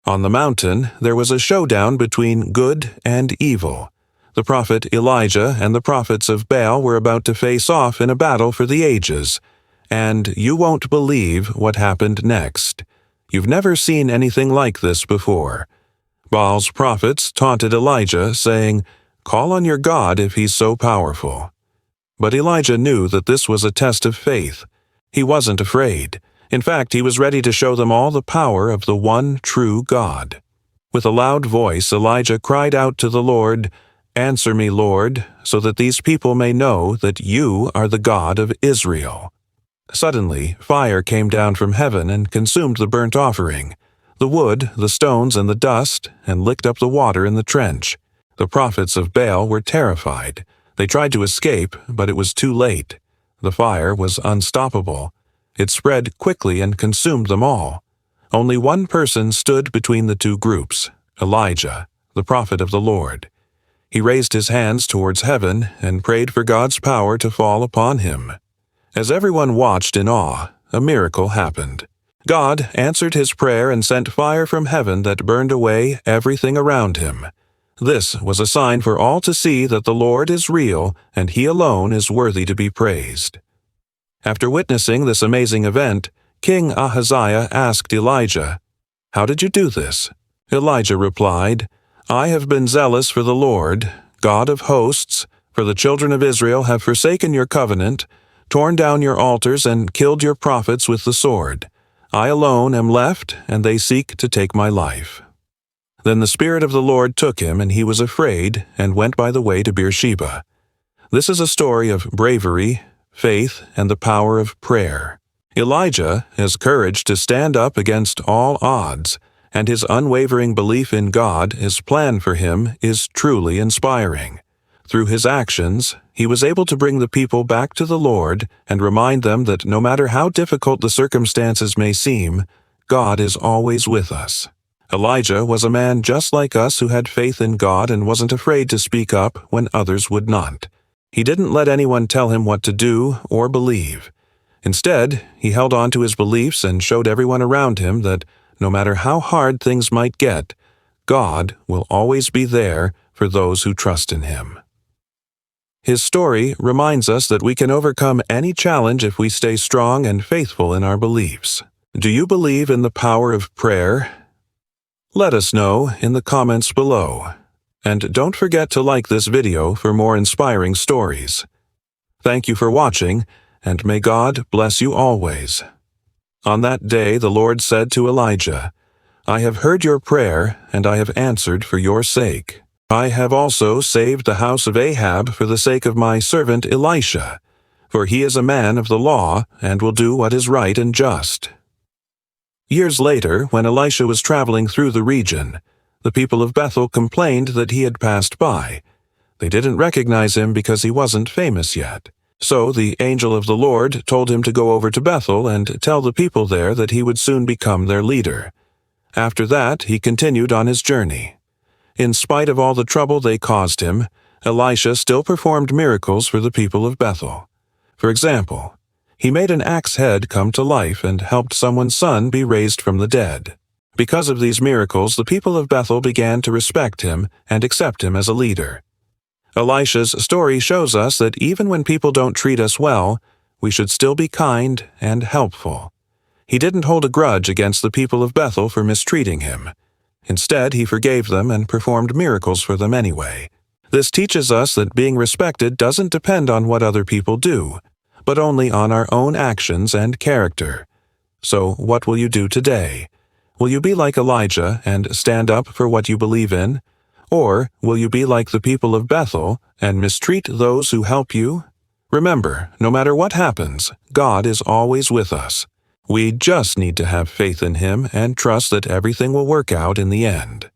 On the mountain, there was a showdown between good and evil. The prophet Elijah and the prophets of Baal were about to face off in a battle for the ages. And you won't believe what happened next. You've never seen anything like this before. Baal's prophets taunted Elijah, saying, "Call on your God if he's so powerful." But Elijah knew that this was a test of faith. He wasn't afraid. In fact, he was ready to show them all the power of the one true God. With a loud voice, Elijah cried out to the Lord, "Answer me, Lord, so that these people may know that you are the God of Israel." Suddenly, fire came down from heaven and consumed the burnt offering, the wood, the stones, and the dust, and licked up the water in the trench. The prophets of Baal were terrified. They tried to escape, but it was too late. The fire was unstoppable. It spread quickly and consumed them all. Only one person stood between the two groups, Elijah, the prophet of the Lord. He raised his hands towards heaven and prayed for God's power to fall upon him. As everyone watched in awe, a miracle happened. God answered his prayer and sent fire from heaven that burned away everything around him. This was a sign for all to see that the Lord is real and he alone is worthy to be praised. After witnessing this amazing event, King Ahaziah asked Elijah, "How did you do this?" Elijah replied, "I have been zealous for the Lord, God of hosts, for the children of Israel have forsaken your covenant, torn down your altars, and killed your prophets with the sword. I alone am left, and they seek to take my life." Then the Spirit of the Lord took him, and he was afraid, and went by the way to Beersheba. This is a story of bravery, faith, and the power of prayer. Elijah has courage to stand up against all odds, and his unwavering belief in God, his plan for him, is truly inspiring. Through his actions, he was able to bring the people back to the Lord and remind them that no matter how difficult the circumstances may seem, God is always with us. Elijah was a man just like us who had faith in God and wasn't afraid to speak up when others would not. He didn't let anyone tell him what to do or believe. Instead, he held on to his beliefs and showed everyone around him that no matter how hard things might get, God will always be there for those who trust in him. His story reminds us that we can overcome any challenge if we stay strong and faithful in our beliefs. Do you believe in the power of prayer? Let us know in the comments below. And don't forget to like this video for more inspiring stories. Thank you for watching, and may God bless you always. On that day the Lord said to Elijah, "I have heard your prayer, and I have answered for your sake. I have also saved the house of Ahab for the sake of my servant Elisha, for he is a man of the law and will do what is right and just." Years later, when Elisha was traveling through the region, the people of Bethel complained that he had passed by. They didn't recognize him because he wasn't famous yet. So the angel of the Lord told him to go over to Bethel and tell the people there that he would soon become their leader. After that, he continued on his journey. In spite of all the trouble they caused him, Elisha still performed miracles for the people of Bethel. For example, he made an axe head come to life and helped someone's son be raised from the dead. Because of these miracles, the people of Bethel began to respect him and accept him as a leader. Elisha's story shows us that even when people don't treat us well, we should still be kind and helpful. He didn't hold a grudge against the people of Bethel for mistreating him. Instead, he forgave them and performed miracles for them anyway. This teaches us that being respected doesn't depend on what other people do, but only on our own actions and character. So, what will you do today? Will you be like Elijah and stand up for what you believe in? Or will you be like the people of Bethel and mistreat those who help you? Remember, no matter what happens, God is always with us. We just need to have faith in Him and trust that everything will work out in the end.